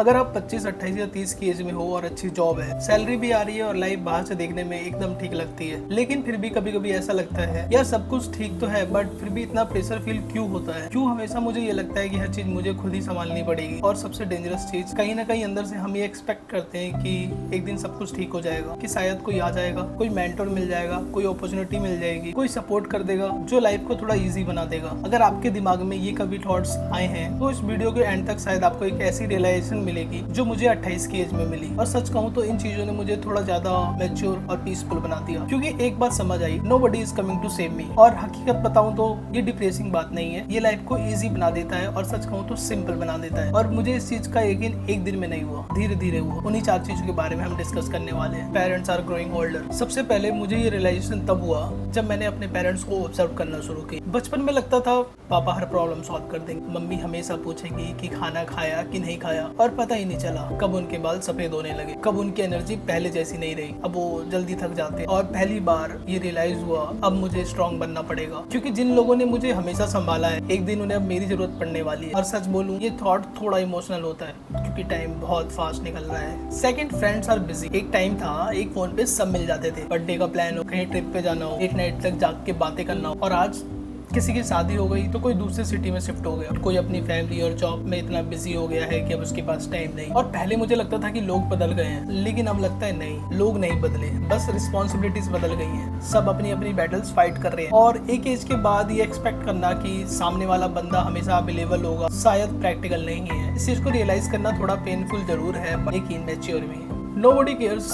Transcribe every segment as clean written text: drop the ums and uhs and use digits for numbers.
अगर आप 25, 28 या 30 की एज में हो और अच्छी जॉब है, सैलरी भी आ रही है और लाइफ बाहर से देखने में एकदम ठीक लगती है, लेकिन फिर भी कभी कभी ऐसा लगता है यार सब कुछ ठीक तो है बट फिर भी इतना प्रेशर फील क्यों होता है। क्यों हमेशा मुझे ये लगता है कि हर चीज मुझे खुद ही संभालनी पड़ेगी। और सबसे डेंजरस चीज, कहीं ना कहीं अंदर से हम ये एक्सपेक्ट करते हैं कि एक दिन सब कुछ ठीक हो जाएगा, कि शायद कोई आ जाएगा, कोई मेंटर मिल जाएगा, कोई अपॉर्चुनिटी मिल जाएगी, कोई सपोर्ट कर देगा जो लाइफ को थोड़ा इजी बना देगा। अगर आपके दिमाग में ये कभी थॉट्स आए हैं तो इस वीडियो के एंड तक शायद आपको एक ऐसी रियलाइजेशन मिलेगी जो मुझे 28 की एज में मिली। और सच कहूँ तो इन चीजों ने मुझे थोड़ा ज्यादा मैच्योर और पीसफुल बना दिया, क्योंकि एक बात समझ आई, nobody is coming to save me. और हकीकत बताऊं तो ये डिप्रेसिंग बात नहीं है, ये लाइफ को इजी बना देता है और सच कहूँ तो सिंपल बना देता है। और मुझे इस चीज का यकीन एक दिन में नहीं हुआ, धीरे धीरे हुआ। उन्हीं 4 चीजों के बारे में हम डिस्कस करने वाले हैं। Parents are growing older. सबसे पहले मुझे ये रियलाइजेशन तब हुआ जब मैंने अपने पेरेंट्स को ऑब्जर्व करना शुरू किया। बचपन में लगता था पापा हर प्रॉब्लम सॉल्व कर देंगे, मम्मी हमेशा पूछेगी कि खाना खाया कि नहीं खाया, और पता ही नहीं चला कब उनके बाल सफेद होने लगे, कब उनकी एनर्जी पहले जैसी नहीं रही, अब वो जल्दी थक जाते। और पहली बार ये रियलाइज हुआ अब मुझे स्ट्रॉन्ग बनना पड़ेगा, क्योंकि जिन लोगों ने मुझे हमेशा संभाला है एक दिन उन्हें अब मेरी जरूरत पड़ने वाली है। और सच बोलूं ये थॉट थोड़ा इमोशनल होता है क्योंकि टाइम बहुत फास्ट निकल रहा है। Second, friends are busy. एक टाइम था एक फोन पे सब मिल जाते थे, बर्थडे का प्लान हो, कहीं ट्रिप पे जाना हो, एक नाइट तक जाग के बातें करना हो। और आज किसी की शादी हो गई तो कोई दूसरे सिटी में शिफ्ट हो गया, कोई अपनी फैमिली और जॉब में इतना बिजी हो गया है कि अब उसके पास टाइम नहीं। और पहले मुझे लगता था कि लोग बदल गए हैं, लेकिन अब लगता है नहीं, लोग नहीं बदले, बस रिस्पॉन्सिबिलिटीज बदल गई हैं। सब अपनी अपनी बैटल्स फाइट कर रहे हैं। और एक एज के बाद ये एक्सपेक्ट करना कि सामने वाला बंदा हमेशा अवेलेबल होगा शायद प्रैक्टिकल नहीं है। इस चीज को रियलाइज करना थोड़ा पेनफुल जरूर है, लेकिन मैच्योर भी। Nobody cares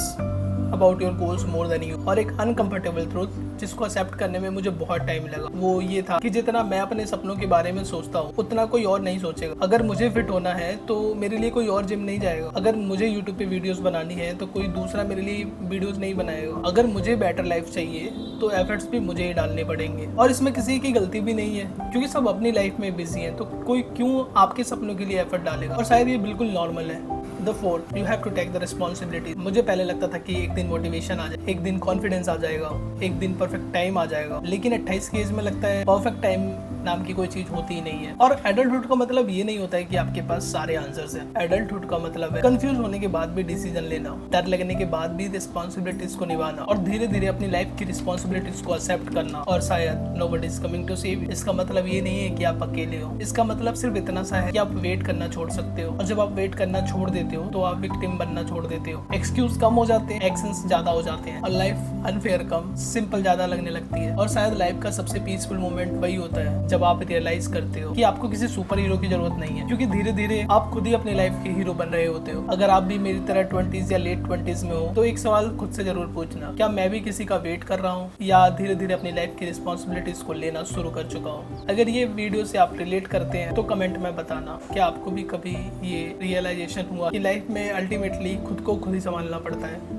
about your goals more than you. और एक अनकंफर्टेबल ट्रूथ जिसको एक्सेप्ट करने में मुझे बहुत टाइम लगा, वो ये था कि जितना मैं अपने सपनों के बारे में सोचता हूँ उतना कोई और नहीं सोचेगा। अगर मुझे फिट होना है तो मेरे लिए कोई और जिम नहीं जाएगा। अगर मुझे यूट्यूब पे वीडियोस बनानी है तो कोई दूसरा मेरे लिए वीडियोस नहीं बनाएगा। अगर मुझे बेटर लाइफ चाहिए तो एफर्ट्स भी मुझे ही डालने पड़ेंगे। और इसमें किसी की गलती भी नहीं है, क्योंकि सब अपनी लाइफ में बिजी है, तो कोई क्यों आपके सपनों के लिए एफर्ट डालेगा। और शायद ये बिल्कुल नॉर्मल है। The fourth, you have to take the responsibility. मुझे पहले लगता था कि एक दिन मोटिवेशन आ जाए, एक दिन कॉन्फिडेंस आ जाएगा, एक दिन परफेक्ट टाइम आ जाएगा, लेकिन 28 की एज में लगता है परफेक्ट टाइम नाम की कोई चीज होती ही नहीं है। और एडल्टहुड का मतलब ये नहीं होता है कि आपके पास सारे आंसर्स हैं। एडल्टहुड का मतलब है कंफ्यूज होने के बाद भी डिसीजन लेना, डर लगने के बाद भी रिस्पॉन्सिबिलिटीज को निभाना, और धीरे धीरे अपनी लाइफ की रिस्पॉन्सिबिलिटीज को एक्सेप्ट करना। और शायद nobody is coming to save you. इसका मतलब ये नहीं है कि आप अकेले हो, इसका मतलब सिर्फ इतना सा है कि आप वेट करना छोड़ सकते हो। और जब आप वेट करना छोड़ देते हो तो आप विक्टिम बनना छोड़ देते हो। एक्सक्यूज कम हो जाते हैं, एक्शंस ज्यादा हो जाते हैं, और लाइफ अनफेयर कम, सिंपल ज्यादा लगने लगती है। और शायद लाइफ का सबसे पीसफुल मोमेंट वही होता है जब आप रियलाइज करते हो कि आपको किसी सुपर हीरो की जरूरत नहीं है, क्योंकि धीरे धीरे आप खुद ही अपनी लाइफ के हीरो बन रहे होते हो। अगर आप भी मेरी तरह 20s या लेट 20s में हो तो एक सवाल खुद से जरूर पूछना, क्या मैं भी किसी का वेट कर रहा हूँ या धीरे धीरे अपनी लाइफ की रिस्पॉन्सिबिलिटीज को लेना शुरू कर चुका हूँ। अगर ये वीडियो से आप रिलेट करते हैं तो कमेंट में बताना, क्या आपको भी कभी ये रियलाइजेशन हुआ कि लाइफ में अल्टीमेटली खुद को खुद ही संभालना पड़ता है।